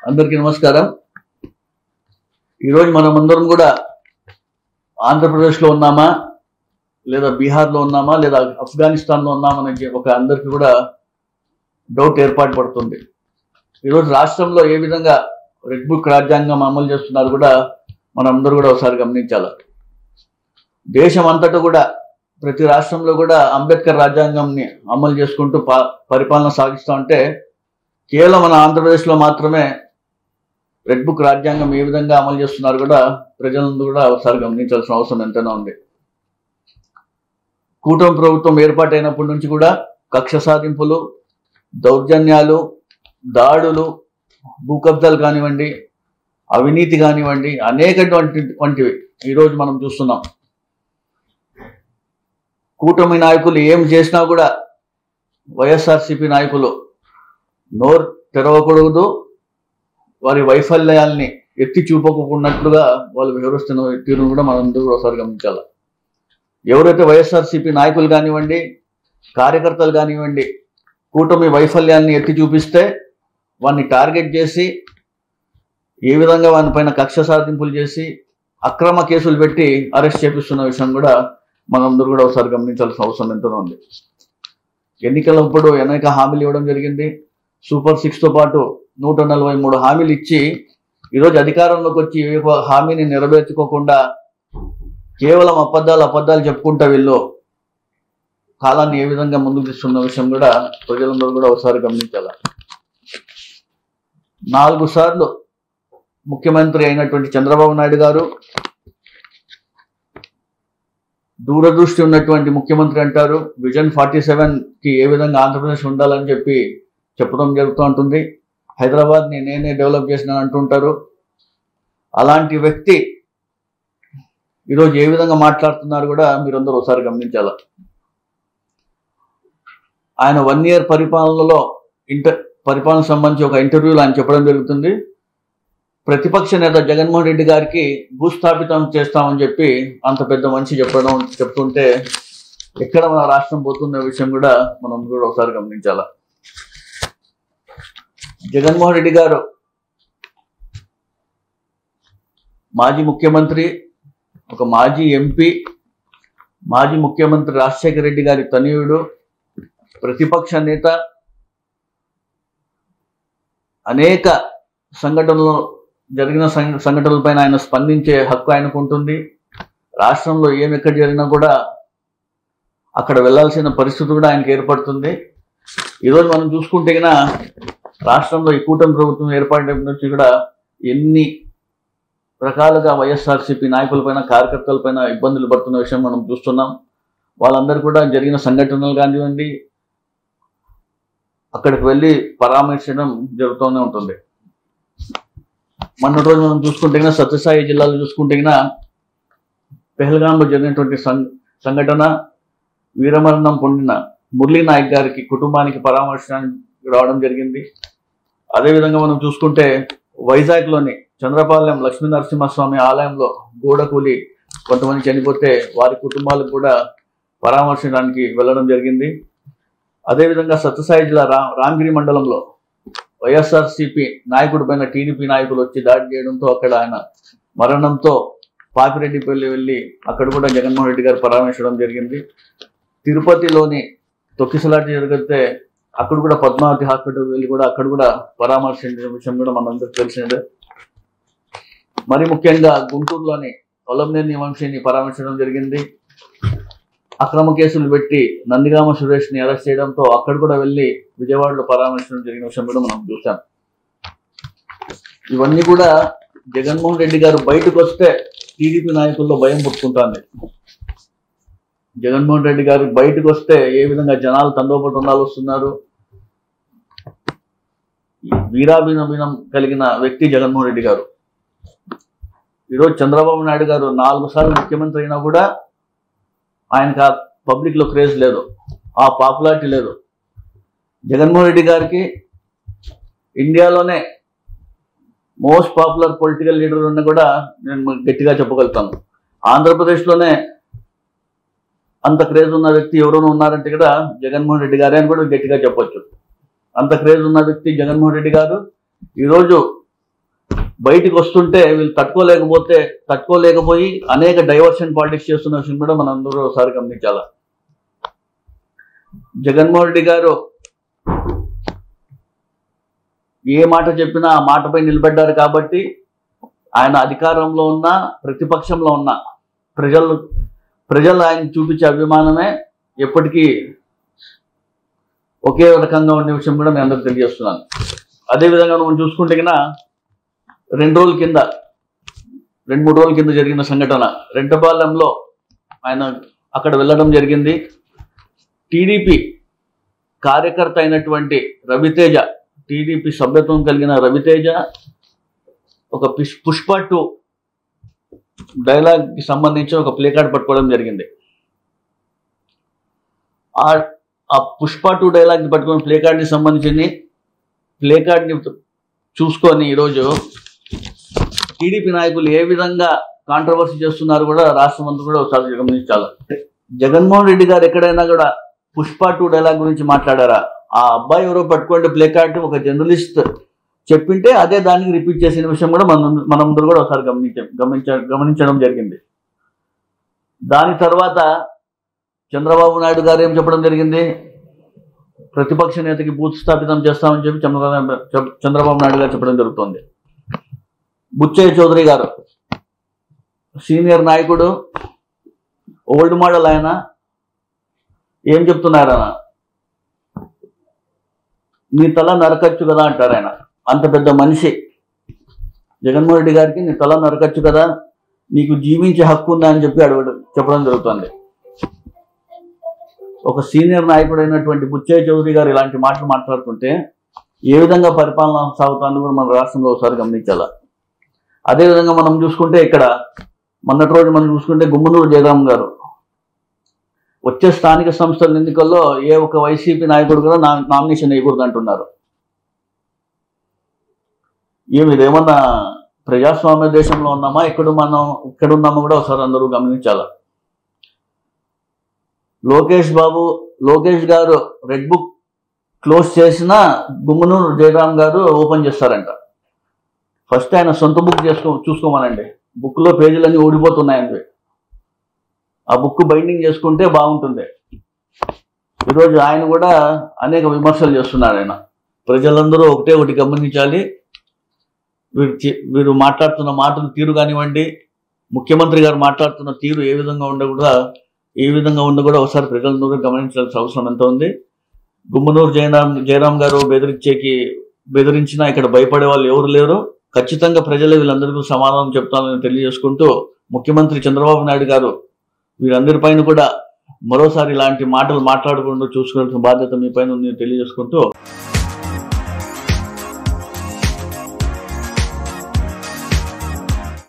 అందరికీ నమస్కారం. ఈరోజు మనమందరం కూడా ఆంధ్రప్రదేశ్లో ఉన్నామా లేదా బీహార్లో ఉన్నామా లేదా ఆఫ్ఘనిస్తాన్లో ఉన్నామని ఒక అందరికీ కూడా డౌట్ ఏర్పాటు పడుతుంది. ఈరోజు రాష్ట్రంలో ఏ విధంగా రెడ్ బుక్ రాజ్యాంగం అమలు చేస్తున్నారు కూడా మనందరూ కూడా ఒకసారి గమనించాలి. దేశం అంతటా కూడా ప్రతి రాష్ట్రంలో కూడా అంబేద్కర్ రాజ్యాంగంని అమలు చేసుకుంటూ పరిపాలన సాగిస్తూ ఉంటే కేవలం మన ఆంధ్రప్రదేశ్లో మాత్రమే రెడ్ బుక్ రాజ్యాంగం ఏ విధంగా అమలు చేస్తున్నారు కూడా ప్రజలందరూ కూడా ఒకసారి గమనించాల్సిన అవసరం ఎంతైనా ఉంది. కూటమి ప్రభుత్వం ఏర్పాటైనప్పటి నుంచి కూడా కక్ష సాధింపులు, దౌర్జన్యాలు, దాడులు, భూ కబ్జాలు కానివ్వండి, అవినీతి కానివ్వండి, అనేకటువంటివి ఈరోజు మనం చూస్తున్నాం. కూటమి నాయకులు ఏం చేసినా కూడా వైఎస్ఆర్సీపీ నాయకులు నోరు తెరవకూడదు, వారి వైఫల్యాల్ని ఎత్తి చూపకున్నట్లుగా వాళ్ళు వివరిస్తున్న తీరును కూడా మనందరూ కూడా ఒకసారి గమనించాలి. ఎవరైతే వైఎస్ఆర్సీపీ నాయకులు కానివ్వండి, కార్యకర్తలు కానివ్వండి కూటమి వైఫల్యాన్ని ఎత్తి చూపిస్తే వారిని టార్గెట్ చేసి ఏ విధంగా వారి పైన కక్ష సాధింపులు చేసి అక్రమ కేసులు పెట్టి అరెస్ట్ చేపిస్తున్న విషయం కూడా మనందరూ కూడా ఒకసారి గమనించాల్సిన అవసరం ఎంతో ఉంది. ఎన్నికలప్పుడు అనేక హామీలు ఇవ్వడం జరిగింది. సూపర్ 6తో పాటు 143 హామీలు ఇచ్చి ఈరోజు అధికారంలోకి వచ్చి ఏ హామీని నెరవేర్చుకోకుండా కేవలం అబద్ధాలు చెప్పుకుంటా వీళ్ళు కాలాన్ని ఏ విధంగా ముందుకు తీస్తున్న విషయం కూడా ప్రజలందరూ కూడా ఒకసారి గమనించాలి. 4 సార్లు ముఖ్యమంత్రి అయినటువంటి చంద్రబాబు నాయుడు గారు దూరదృష్టి ఉన్నటువంటి ముఖ్యమంత్రి అంటారు. విజన్ 47కి ఏ విధంగా ఆంధ్రప్రదేశ్ ఉండాలని చెప్పడం జరుగుతూ ఉంటుంది. హైదరాబాద్ని నేనే డెవలప్ చేసినాను అంటుంటారు. అలాంటి వ్యక్తి ఈరోజు ఏ విధంగా మాట్లాడుతున్నారు కూడా మీరందరూ ఒకసారి గమనించాలి. ఆయన 1 year పరిపాలనలో పరిపాలన సంబంధించి ఒక ఇంటర్వ్యూలో ఆయన చెప్పడం జరుగుతుంది. ప్రతిపక్ష నేత జగన్మోహన్ రెడ్డి గారికి భూస్థాపితం చేస్తామని చెప్పి అంత పెద్ద మనిషి చెప్తుంటే ఎక్కడ మన రాష్ట్రం పోతున్న విషయం కూడా మనం కూడా ఒకసారి గమనించాలి. జగన్మోహన్ రెడ్డి గారు మాజీ ముఖ్యమంత్రి, ఒక మాజీ ఎంపీ, మాజీ ముఖ్యమంత్రి రాజశేఖర రెడ్డి గారి తనయుడు, ప్రతిపక్ష నేత. అనేక సంఘటనలు జరిగిన సంఘటనలపైన ఆయన స్పందించే హక్కు ఆయనకు ఉంటుంది. రాష్ట్రంలో ఎక్కడ జరిగినా కూడా అక్కడ వెళ్లాల్సిన పరిస్థితి కూడా ఆయనకు ఏర్పడుతుంది. ఈరోజు మనం చూసుకుంటే రాష్ట్రంలో ఈ కూటమి ప్రభుత్వం ఏర్పడిన నుంచి కూడా ఎన్ని రకాలుగా వైఎస్ఆర్సీపీ నాయకులపైన, కార్యకర్తలపైన ఇబ్బందులు పడుతున్న విషయం మనం చూస్తున్నాం. వాళ్ళందరూ కూడా జరిగిన సంఘటనలు కానివ్వండి, అక్కడికి వెళ్ళి పరామర్శించడం జరుగుతూనే ఉంటుంది. మొన్నటి రోజు మనం చూసుకుంటే సత్యసాయి జిల్లాలో చూసుకుంటే పెహల్గాంలో జరిగినటువంటి సంఘటన, వీరమరణం పొందిన మురళీ నాయక్ గారికి కుటుంబానికి పరామర్శించడానికి రావడం జరిగింది. అదేవిధంగా మనం చూసుకుంటే వైజాగ్లోని చంద్రపాలెం లక్ష్మీ నరసింహస్వామి ఆలయంలో గోడ కూలి కొంతమంది చనిపోతే వారి కుటుంబాలకు కూడా పరామర్శించడానికి వెళ్ళడం జరిగింది. అదేవిధంగా సత్యసాయి జిల్లా రాంగిరి మండలంలో వైఎస్ఆర్సీపీ నాయకుడి పైన టీడీపీ నాయకులు వచ్చి దాడి చేయడంతో అక్కడ ఆయన మరణంతో పాపిరెడ్డిపల్లి వెళ్ళి అక్కడ కూడా జగన్మోహన్ రెడ్డి గారు పరామర్శించడం జరిగింది. తిరుపతిలోని తొక్కిసలాట జరిగితే అక్కడ కూడా పద్మావతి హాస్పిటల్ వెళ్ళి కూడా అక్కడ కూడా పరామర్శించిన విషయం కూడా మనందరికీ తెలిసినదే. మరి ముఖ్యంగా గుంటూరులోని వలంనేని వంశీని పరామర్శించడం జరిగింది. అక్రమ కేసులు పెట్టి నందిగామ సురేష్ని అరెస్ట్ చేయడంతో అక్కడ కూడా వెళ్ళి విజయవాడలో పరామర్శించడం జరిగిన విషయం కూడా మనం చూసాం. ఇవన్నీ కూడా జగన్మోహన్ రెడ్డి గారు బయటకు వస్తే టీడీపీ నాయకుల్లో భయం పుట్టుకుంటుంది. జగన్మోహన్ రెడ్డి గారు బయటకు వస్తే ఏ విధంగా జనాలు తండోపతండాలు వస్తున్నారు. వీరాభినభినం కలిగిన వ్యక్తి జగన్మోహన్ రెడ్డి గారు. ఈరోజు చంద్రబాబు నాయుడు గారు 4 సార్లు ముఖ్యమంత్రి అయినా కూడా ఆయనకు ఆ పబ్లిక్లో క్రేజ్ లేదు, ఆ పాపులారిటీ లేదు. జగన్మోహన్ రెడ్డి గారికి ఇండియాలోనే మోస్ట్ పాపులర్ పొలిటికల్ లీడర్ ఉన్న కూడా నేను గట్టిగా చెప్పగలుగుతాను. ఆంధ్రప్రదేశ్లోనే అంత క్రేజ్ ఉన్న వ్యక్తి ఎవరైనా ఉన్నారంటే కూడా జగన్మోహన్ రెడ్డి గారే అని కూడా గట్టిగా చెప్పొచ్చు. అంత క్రేజ్ ఉన్న వ్యక్తి జగన్మోహన్ రెడ్డి గారు. ఈరోజు బయటికి వస్తుంటే వీళ్ళు తట్టుకోలేకపోయి అనేక డైవర్షన్ పాలిటిక్స్ చేస్తున్న విషయం కూడా మనం అందరూ ఒకసారి గమనించాలి. జగన్మోహన్ రెడ్డి గారు ఏ మాట చెప్పినా ఆ మాటపై నిలబడ్డారు కాబట్టి ఆయన అధికారంలో ఉన్నా ప్రతిపక్షంలో ఉన్నా ప్రజలు ఆయన చూపించే అభిమానమే ఎప్పటికీ ఒకే రకంగా ఉండే విషయం కూడా నేను అందరికి తెలియజేస్తున్నాను. అదేవిధంగా మనం చూసుకుంటే కన్నా 2-3 రోజుల కింద జరిగిన సంఘటన రెంటపాలెంలో ఆయన అక్కడ వెళ్ళడం జరిగింది. టీడీపీ కార్యకర్త అయినటువంటి రవితేజ, టీడీపీ సభ్యత్వం కలిగిన రవితేజ ఒక పుష్ప 2 డైలాగ్కి సంబంధించి ఒక ప్లే కార్డ్ పట్టుకోవడం జరిగింది. ఆ పుష్ప 2 డైలాగ్ని పట్టుకుని ప్లే కార్డ్ని సంబంధించి ప్లే కార్డ్ని చూసుకొని ఈరోజు టీడీపీ నాయకులు ఏ విధంగా కాంట్రవర్సీ చేస్తున్నారు కూడా రాష్ట్రం అంతా కూడా ఒకసారి గమనించాలి. జగన్మోహన్ రెడ్డి గారు ఎక్కడైనా కూడా పుష్ప 2 డైలాగ్ గురించి మాట్లాడారా? ఆ అబ్బాయి ఎవరో పట్టుకోండి ప్లే కార్డ్ ఒక జర్నలిస్ట్ చెప్పింటే అదే దానికి రిపీట్ చేసిన విషయం కూడా మనందరూ కూడా ఒకసారి గమనించడం జరిగింది. దాని తర్వాత చంద్రబాబు నాయుడు గారు ఏం చెప్పడం జరిగింది? ప్రతిపక్ష నేతకి బూత్ స్థాపితం చేస్తామని చెప్పి చంద్రబాబు నాయుడు గారు చెప్పడం జరుగుతుంది. బుచ్చయ్య చౌదరి గారు సీనియర్ నాయకుడు, ఓల్డ్ మోడల్, ఆయన ఏం చెప్తున్నారన్న, నీ తల నరకచ్చు కదా అంటారు. ఆయన అంత పెద్ద మనిషి జగన్మోహన్ రెడ్డి గారికి నీ తల నరకచ్చు కదా, నీకు జీవించే హక్కు ఉందా అని చెప్పి చెప్పడం జరుగుతుంది. ఒక సీనియర్ నాయకుడు అయినటువంటి బుచ్చయ్య చౌదరి గారు ఇలాంటి మాటలు మాట్లాడుతుంటే ఏ విధంగా పరిపాలన సాగుతుందో కూడా మన రాష్ట్రంలో ఒకసారి గమనించాలి. అదేవిధంగా మనం చూసుకుంటే ఇక్కడ మొన్నటి రోజు మనం చూసుకుంటే గుమ్మనూరు జయరాం గారు వచ్చే స్థానిక సంస్థల ఎన్నికల్లో ఏ ఒక్క వైసీపీ నాయకుడు కూడా నామినేషన్ వేయకూడదు అంటున్నారు. ఇదేమన్నా ప్రజాస్వామ్య దేశంలో ఉన్నామా, ఇక్కడున్నామా కూడా ఒకసారి అందరూ గమనించాలి. లోకేష్ గారు రెడ్ బుక్ క్లోజ్ చేసిన గుమ్మనూరు జయరాం గారు ఓపెన్ చేస్తారంట. ఫస్ట్ ఆయన సొంత బుక్ చూసుకోమనండి. బుక్లో పేజీలన్నీ ఊడిపోతున్నాయండి. ఆ బుక్ బైండింగ్ చేసుకుంటే బాగుంటుంది. ఈరోజు ఆయన కూడా అనేక విమర్శలు చేస్తున్నారు. ఆయన ప్రజలందరూ ఒకటి గమనించాలి. వీరు మాట్లాడుతున్న మాటలు తీరు కానివ్వండి, ముఖ్యమంత్రి గారు మాట్లాడుతున్న తీరు ఏ విధంగా ఉండ కూడా ఒకసారి ప్రజలందరూ గమనించాల్సిన అవసరం ఎంత ఉంది. గుమ్మనూరు జయరాం గారు బెదిరించినా ఇక్కడ భయపడే వాళ్ళు ఎవరు లేరు. ఖచ్చితంగా ప్రజలే వీళ్ళందరికీ సమాధానం చెప్తానని తెలియజేసుకుంటూ ముఖ్యమంత్రి చంద్రబాబు నాయుడు గారు వీరందరిపైన కూడా మరోసారి ఇలాంటి మాటలు మాట్లాడకుండా చూసుకోవాల్సిన బాధ్యత మీ పైన ఉంది తెలియజేసుకుంటూ